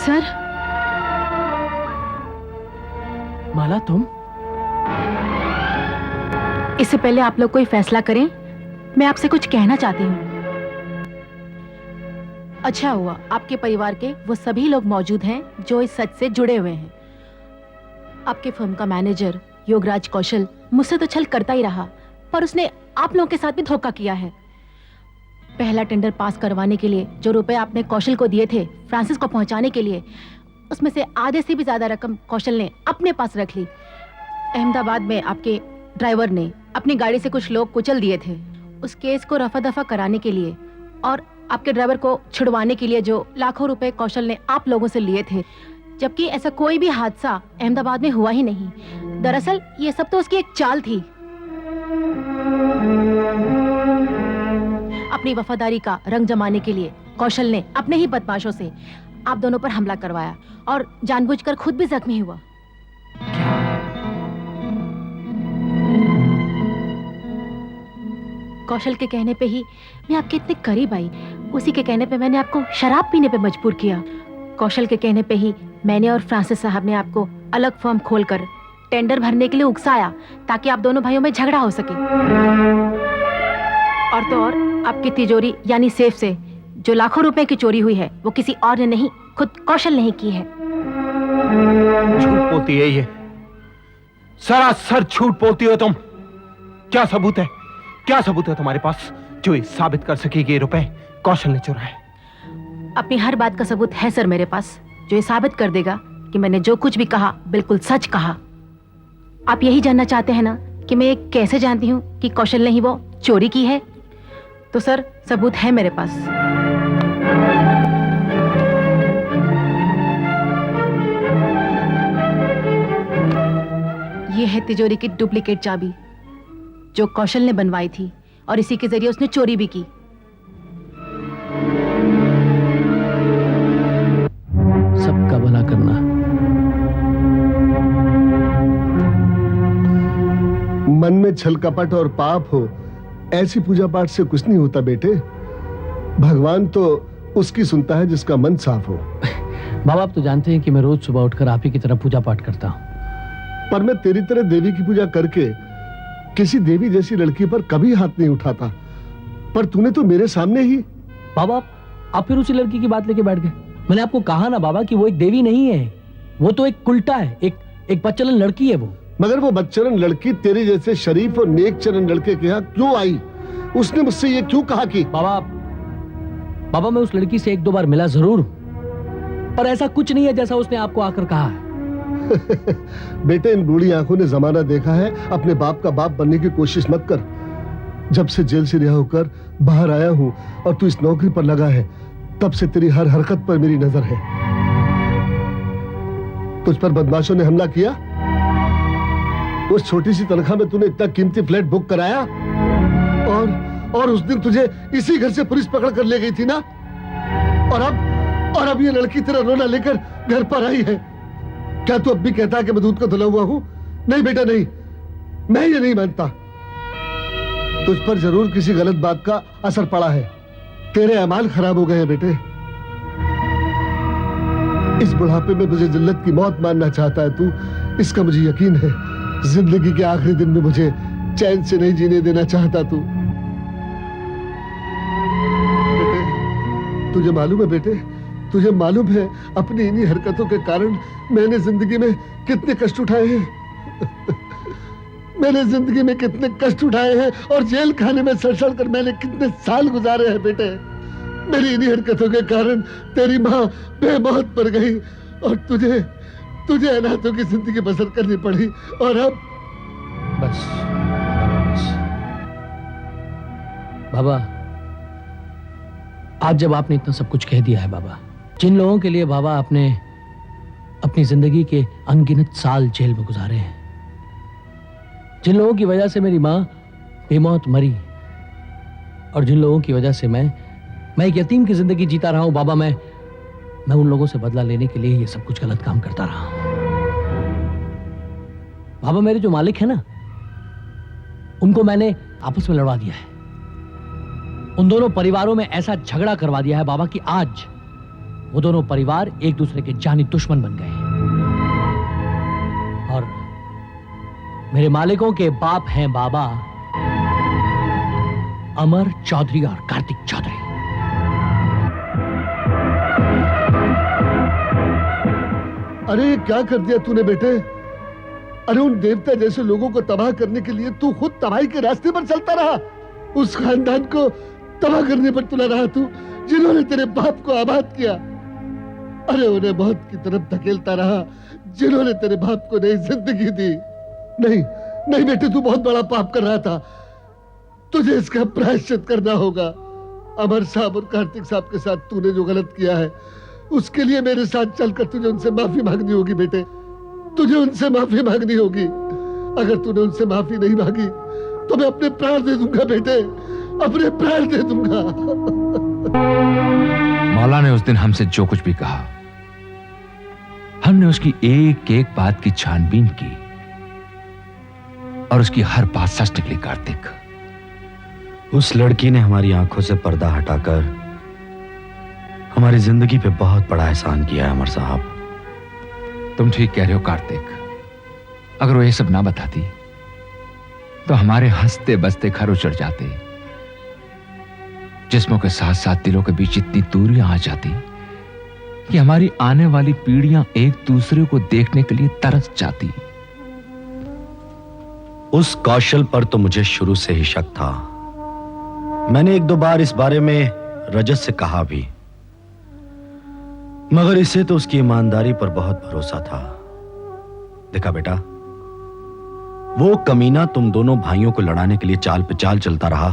Sir. माला तुम? इससे पहले आप लोग कोई फैसला करें, मैं आपसे कुछ कहना चाहती हूँ। अच्छा हुआ आपके परिवार के वो सभी लोग मौजूद हैं जो इस सच से जुड़े हुए हैं। आपके फर्म का मैनेजर योगराज कौशल मुझसे तो छल करता ही रहा, पर उसने आप लोगों के साथ भी धोखा किया है। पहला टेंडर पास करवाने के लिए जो रुपए आपने कौशल को दिए थे फ्रांसिस को पहुंचाने के लिए, उसमें से आधे से भी ज्यादा रकम कौशल ने अपने पास रख ली। अहमदाबाद में आपके ड्राइवर ने अपनी गाड़ी से कुछ लोग कुचल दिए थे। उस केस को रफा दफा कराने के लिए और आपके ड्राइवर को छुड़वाने के लिए जो लाखों रुपए कौशल ने आप लोगों से लिए थे, जबकि ऐसा कोई भी हादसा अहमदाबाद में हुआ ही नहीं। दरअसल ये सब तो उसकी एक चाल थी। अपनी वफादारी का रंग जमाने के लिए कौशल ने अपने ही बदमाशों से आप दोनों पर हमला करवाया और जानबूझकर खुद भी जख्मी हुआ। कौशल के कहने पे ही मैं आपके इतने करीब आई। उसी के कहने पे मैंने आपको शराब पीने पे मजबूर किया। कौशल के कहने पे ही मैंने और फ्रांसिस साहब ने आपको अलग फर्म खोलकर टेंडर भरने के लिए उकसाया ताकि आप दोनों भाइयों में झगड़ा हो सके। और तो और आपकी तिजोरी यानी सेफ से जो लाखों रुपए की चोरी हुई है वो किसी और ने नहीं, खुद कौशल ने की है। झूठ बोलती है ये, सरासर झूठ बोलती हो तुम। क्या सबूत है, क्या सबूत है तुम्हारे पास जो ये साबित कर सके कि ये रुपए कौशल ने चुराए? अपनी हर बात का सबूत है सर मेरे पास, जो ये साबित कर देगा कि मैंने जो कुछ भी कहा बिल्कुल सच कहा। आप यही जानना चाहते हैं ना कि मैं ये कैसे जानती हूँ कि कौशल ने ही वो चोरी की है? तो सर सबूत है मेरे पास। ये है तिजोरी की डुप्लीकेट चाबी जो कौशल ने बनवाई थी और इसी के जरिए उसने चोरी भी की। सबका भला करना। मन में छल कपट और पाप हो, ऐसी पूजा पाठ से कुछ नहीं होता बेटे। भगवान तो उसकी सुनता है जिसका मन साफ हो। बाबा आप तो जानते हैं कि मैं रोज सुबह उठकर आप ही की तरह पूजा पाठ करता हूँ। पर मैं तेरी तरह देवी की पूजा करके किसी देवी जैसी लड़की पर कभी हाथ नहीं उठाता। पर तूने तो मेरे सामने ही। बाबा आप फिर उसी लड़की की बात लेके बैठ गए। मैंने आपको कहा ना बाबा कि वो एक देवी नहीं है, वो तो एक उल्टा है, एक बदचलन लड़की है वो। मगर वो बदचलन लड़की तेरे जैसे शरीफ और नेक चरण लड़के के यहाँ क्यों आई? उसने मुझसे ये क्यों कहा कि? बाबा मैं उस लड़की से एक दो बार मिला जरूर, पर ऐसा कुछ नहीं है जैसा उसने आपको आकर कहा है। बेटे इन बूढ़ी आंखों ने जमाना देखा है। अपने बाप का बाप बनने की कोशिश मत कर। जब से जेल से रिहा होकर बाहर आया हूं और तू इस नौकरी पर लगा है, तब से तेरी हर हरकत पर मेरी नजर है। तुझ पर बदमाशों ने हमला किया, उस छोटी सी तनख्वाह में तूने इतना कीमती फ्लैट बुक कराया और उस दिन तुझे इसी घर से पुलिस पकड़ कर ले गई थी ना। और अब ये लड़की तेरा रोना लेकर घर पर आई है। क्या तू अब भी कहता है कि मैं दूध का धुला हुआ हूं? नहीं बेटा नहीं, मैं ये नहीं मानता। तुझ पर जरूर किसी गलत बात का असर पड़ा है। तेरे अमाल खराब हो गए हैं बेटे। इस बुढ़ापे में मुझे जिल्लत की मौत मानना चाहता है तू, इसका मुझे यकीन है। जिंदगी के आखिरी दिन में मुझे चैन से नहीं जीने देना चाहता तू। बेटे तुझे मालूम है बेटे, तुझे मालूम है अपनी इन्हीं हरकतों के कारण मैंने जिंदगी में कितने कष्ट उठाए हैं। मैंने जिंदगी में कितने कष्ट उठाए हैं और जेल खाने में सड़ कर मैंने कितने साल गुजारे हैं बेटे। मेरी इन्हीं हरकतों के कारण तेरी माँ बेमौत मर गई और तुझे अनाथों की जिंदगी बसर करनी पड़ी। और अब बस बाबा, आज जब आपने इतना सब कुछ कह दिया है बाबा, जिन लोगों के लिए बाबा आपने अपनी जिंदगी के अनगिनत साल जेल में गुजारे हैं, जिन लोगों की वजह से मेरी मां बेमौत मरी और जिन लोगों की वजह से मैं एक यतीम की जिंदगी जीता रहा हूं बाबा, मैं उन लोगों से बदला लेने के लिए ये सब कुछ गलत काम करता रहा हूं। बाबा मेरे जो मालिक है ना, उनको मैंने आपस में लड़वा दिया है। उन दोनों परिवारों में ऐसा झगड़ा करवा दिया है बाबा कि वो दोनों परिवार एक दूसरे के जानी दुश्मन बन गए और मेरे मालिकों के बाप हैं बाबा अमर चौधरी और कार्तिक चौधरी। अरे क्या कर दिया तूने बेटे? अरे उन देवता जैसे लोगों को तबाह करने के लिए तू खुद तबाही के रास्ते पर चलता रहा। उस खानदान को तबाह करने पर तुला रहा तू, जिन्होंने तेरे बाप को आबाद किया। अरे उन्हें मौत की तरफ धकेलता रहा, जिन्होंने तेरे बाप को नई जिंदगी दी। नहीं नहीं बेटे, तू बहुत बड़ा पाप कर रहा था, तुझे इसका प्रायश्चित करना होगा। अमर साहब और कार्तिक साहब के साथ तूने जो गलत किया है, उसके लिए मेरे साथ चलकर तुझे उनसे माफी मांगनी होगी बेटे। तुझे उनसे माफी मांगनी होगी। अगर तूने उनसे माफी नहीं मांगी तो मैं अपने प्राण दे दूंगा बेटे, अपने प्राण दे दूंगा। मौला ने उस दिन हमसे जो कुछ भी कहा, हमने उसकी एक एक बात की छानबीन की और उसकी हर बात सच निकली। कार्तिक, उस लड़की ने हमारी आंखों से पर्दा हटाकर हमारी जिंदगी पे बहुत बड़ा एहसान किया है अमर साहब। तुम ठीक कह रहे हो कार्तिक। अगर वो ये सब ना बताती तो हमारे हंसते बसते घर उजड़ जाते, जिस्मों के साथ साथ दिलों के बीच इतनी दूरियां आ जाती कि हमारी आने वाली पीढ़ियां एक दूसरे को देखने के लिए तरस जाती। उस कौशल पर तो मुझे शुरू से ही शक था। मैंने एक दो बार इस बारे में रजत से कहा भी, मगर इसे तो उसकी ईमानदारी पर बहुत भरोसा था। देखा बेटा, वो कमीना तुम दोनों भाइयों को लड़ाने के लिए चाल पे चाल चलता रहा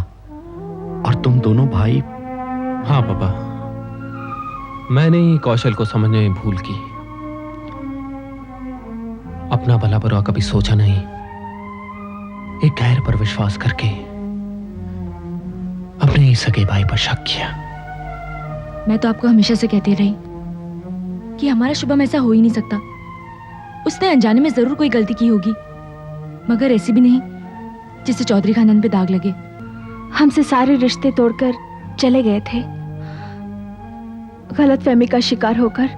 और तुम दोनों भाई। हाँ पापा, मैंने ही कौशल को समझने में भूल की। अपना भला बुरा कभी सोचा नहीं, एक गैर पर विश्वास करके अपने ही सगे भाई पर शक किया। मैं तो आपको हमेशा से कहती रही कि हमारा शुभम ऐसा हो ही नहीं सकता। उसने अनजाने में जरूर कोई गलती की होगी, मगर ऐसी भी नहीं जिससे चौधरी खानदान पे दाग लगे। हमसे सारे रिश्ते तोड़कर चले गए थे। गलतफहमी का शिकार होकर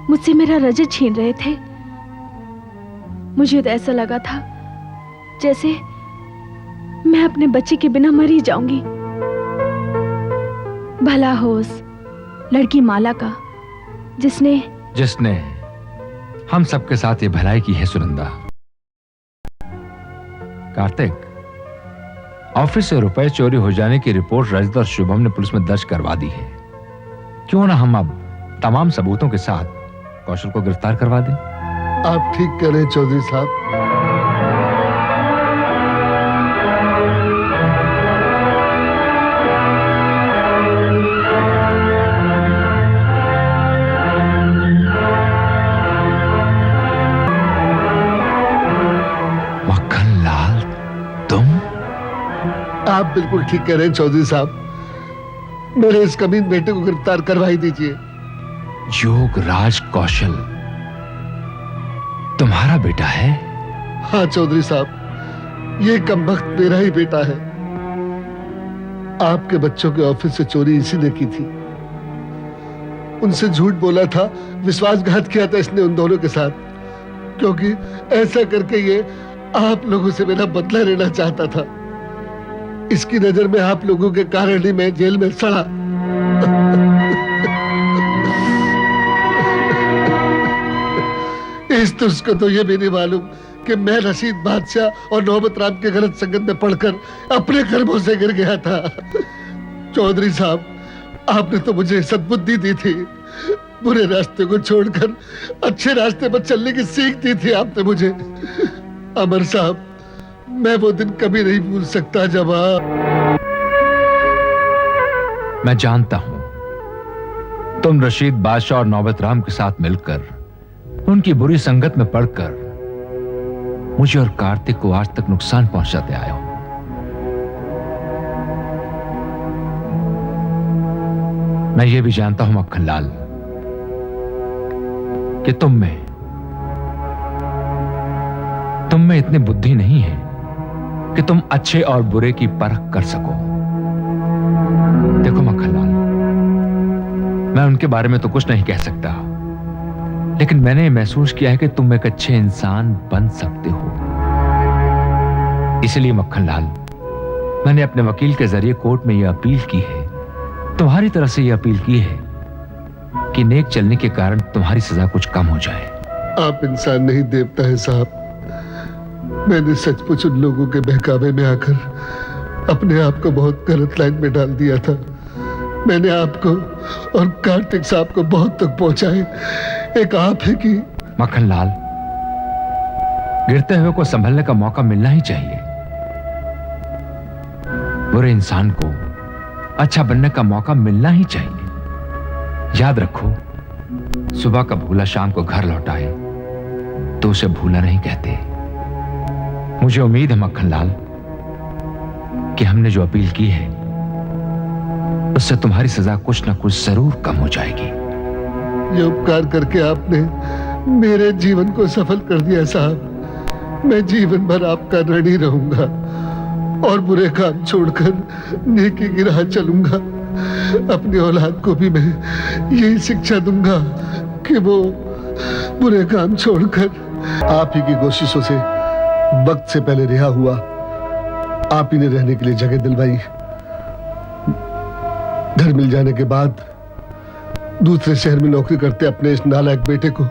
मुझसे मेरा रजत छीन रहे थे। मुझे तो ऐसा लगा था जैसे मैं अपने बच्चे के बिना मर ही जाऊंगी। भला हो उस लड़की माला का जिसने हम सबके साथ ये भलाई की है। सुनंदा, कार्तिक, ऑफिस से रुपए चोरी हो जाने की रिपोर्ट रजत और शुभम ने पुलिस में दर्ज करवा दी है। क्यों ना हम अब तमाम सबूतों के साथ कौशल को गिरफ्तार करवा दें। आप ठीक कह रहे हैं चौधरी साहब। आप बिल्कुल ठीक कह रहे हैं चौधरी साहब। मेरे इस कमीन बेटे को गिरफ्तार करवा ही दीजिए। योगराज कौशल तुम्हारा बेटा है? हाँ चौधरी साहब, ये कमबख्त मेरा ही बेटा है। आपके बच्चों के ऑफिस से चोरी इसी ने की थी। उनसे झूठ बोला था, विश्वासघात किया था इसने उन दोनों के साथ, क्योंकि ऐसा करके ये आप लोगों से मेरा बदला लेना चाहता था। इसकी नजर में आप लोगों के कारण ही मैं जेल में सड़ा। इस तुझ को तो ये भी नहीं मालूम कि मैं रशीद बादशाह और नौबत राम के गलत संगत में पड़कर अपने कर्मों से गिर गया था। चौधरी साहब, आपने तो मुझे सद्बुद्धि दी थी। बुरे रास्ते को छोड़कर अच्छे रास्ते पर चलने की सीख दी थी आपने मुझे। अमर साहब, मैं वो दिन कभी नहीं भूल सकता जब मैं जानता हूं तुम रशीद बादशाह और नौबत राम के साथ मिलकर उनकी बुरी संगत में पड़कर मुझे और कार्तिक को आज तक नुकसान पहुंचाते आए हो। मैं ये भी जानता हूं मक्खनलाल कि तुम में इतनी बुद्धि नहीं है कि तुम अच्छे और बुरे की परख कर सको। देखो मक्खनलाल, मैं उनके बारे में तो कुछ नहीं कह सकता, लेकिन मैंने महसूस किया है कि तुम एक अच्छे इंसान बन सकते हो। इसलिए मक्खनलाल, मैंने अपने वकील के जरिए कोर्ट में यह अपील की है, तुम्हारी तरफ से यह अपील की है कि नेक चलने के कारण तुम्हारी सजा कुछ कम हो जाए। आप इंसान नहीं देवता है साहब। मैंने सचमुच उन लोगों के बहकावे में आकर अपने आप को बहुत गलत लाइन में डाल दिया था। मैंने आपको और कार्तिक साहब को बहुत तक पहुंचाए। एक आप है कि मक्खनलाल, गिरते हुए को संभलने का मौका मिलना ही चाहिए। बुरे इंसान को अच्छा बनने का मौका मिलना ही चाहिए। याद रखो, सुबह का भूला शाम को घर लौटाए तो उसे भूला नहीं कहते। मुझे उम्मीद है मक्खनलाल कि हमने जो अपील की है उससे तुम्हारी सजा कुछ ना कुछ जरूर कम हो जाएगी। ये उपकार करके आपने मेरे जीवन को सफल कर दिया साहब। मैं जीवन भर आपका ऋणी रहूंगा और बुरे काम छोड़कर नेकी की राह चलूंगा। अपनी औलाद को भी मैं यही शिक्षा दूंगा कि वो बुरे काम छोड़कर आप ही की कोशिशों से वक्त से पहले रिहा हुआ। आप ही ने रहने के लिए जगह दिलवाई। घर मिल जाने के बाद दूसरे शहर में नौकरी करते अपने इस नालायक बेटे को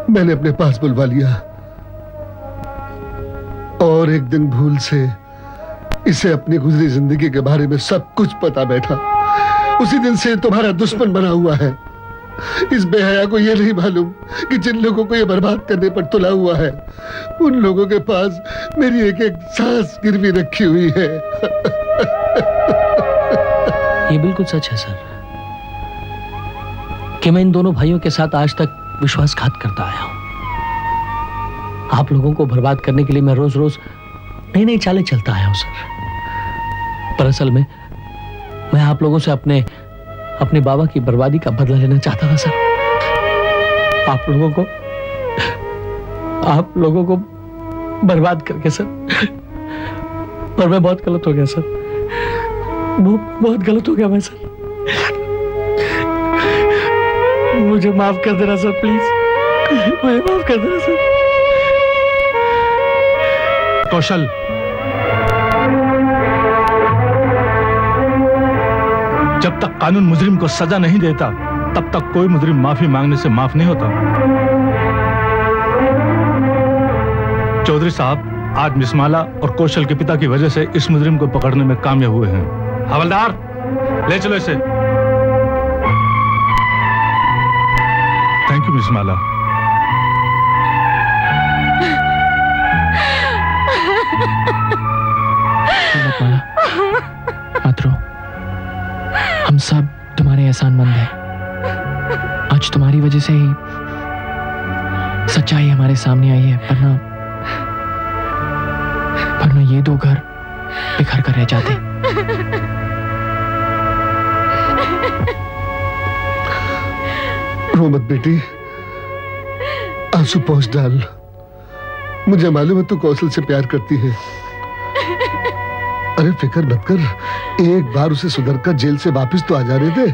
मैंने अपने पास बुलवा लिया और एक दिन भूल से इसे अपनी गुजरी जिंदगी के बारे में सब कुछ पता बैठा। उसी दिन से तुम्हारा दुश्मन बना हुआ है। इस बेहया को यह नहीं मालूम कि जिन लोगों को यह बर्बाद करने पर तुला हुआ है उन लोगों के पास मेरी एक एक सांस गिरवी रखी हुई है। ये बिल्कुल सच है सर कि मैं इन दोनों भाइयों के साथ आज तक विश्वासघात करता आया हूं। आप लोगों को बर्बाद करने के लिए मैं रोज रोज नई नई चालें चलता आया हूं सर। पर असल में मैं आप लोगों से अपने बाबा की बर्बादी का बदला लेना चाहता था सर। आप लोगों को बर्बाद करके सर। पर मैं बहुत गलत हो गया सर। बहुत गलत हो गया मैं सर। मुझे माफ कर देना सर, प्लीज मुझे माफ कर देना सर। कौशल, जब तक कानून मुजरिम को सजा नहीं देता तब तक कोई मुजरिम माफी मांगने से माफ नहीं होता। चौधरी साहब आज मिसमाला और कौशल के पिता की वजह से इस मुजरिम को पकड़ने में कामयाब हुए हैं। हवलदार, ले चलो इसे। Thank you मिसमाला। मत रो, हम सब तुम्हारे एहसानमंद हैं। आज तुम्हारी वजह से ही सच्चाई हमारे सामने आई है, वरना ये दो घर बिखर कर रह जाते। रो मत बेटी, आंसू पोंछ डाल। मुझे मालूम है तू कौशल से प्यार करती है। अरे फिक्र मत कर, एक बार उसे सुधरकर जेल से वापस तो आ जाने दे।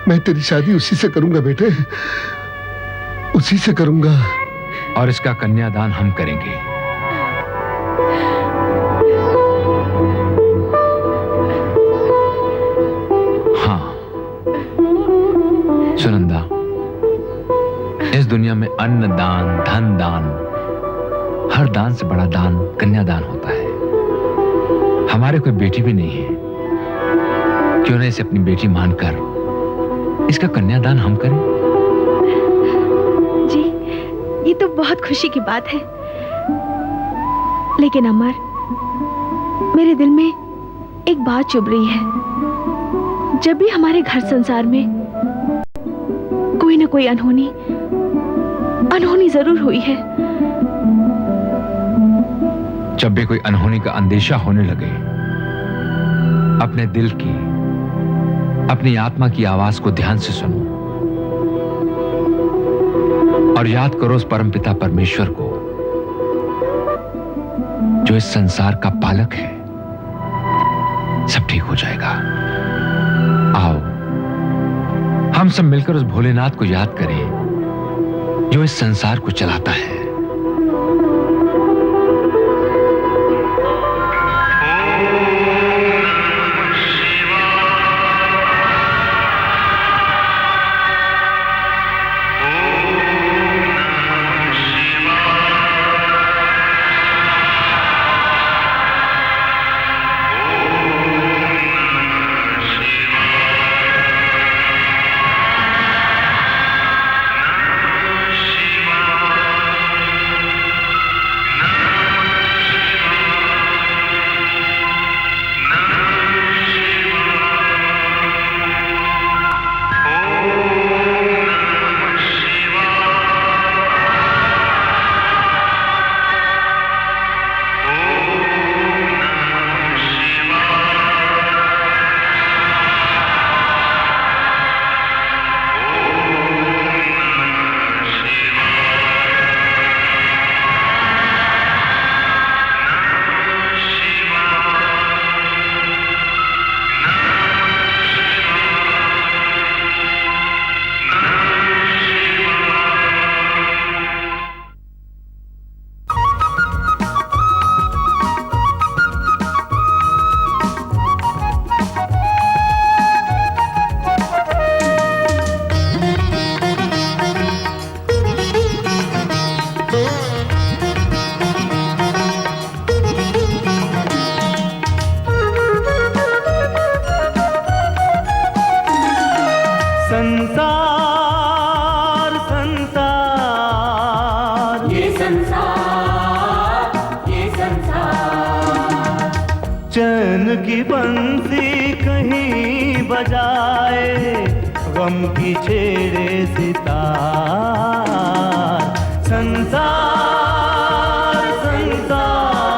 मैं तेरी शादी उसी से करूंगा बेटे, उसी से करूंगा। और इसका कन्यादान हम करेंगे। हाँ सुनंदा, इस दुनिया में अन्न दान, धन दान, हर दान से बड़ा दान कन्यादान होता है। हमारे कोई बेटी भी नहीं है, क्यों न इसे अपनी बेटी मानकर इसका कन्यादान हम करें? जी, ये तो बहुत खुशी की बात है। लेकिन अमर, मेरे दिल में एक बात चुभ रही है। जब भी हमारे घर संसार में कोई ना कोई अनहोनी जरूर हुई है। जब भी कोई अनहोनी का अंदेशा होने लगे, अपने दिल की, अपनी आत्मा की आवाज को ध्यान से सुनो और याद करो उस परमपिता परमेश्वर को जो इस संसार का पालक है। सब ठीक हो जाएगा। आओ हम सब मिलकर उस भोलेनाथ को याद करें जो इस संसार को चलाता है। चैन की बंसी कहीं बजाए, गम की छेड़े सितार। संसार संसार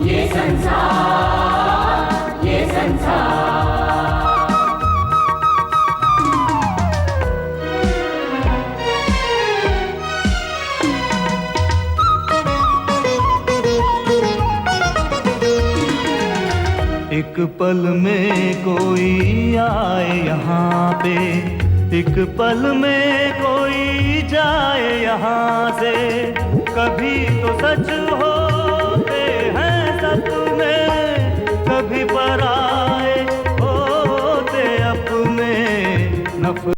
ये संसार, ये संसार। एक पल में कोई आए यहाँ पे, एक पल में कोई जाए यहाँ से। कभी तो सच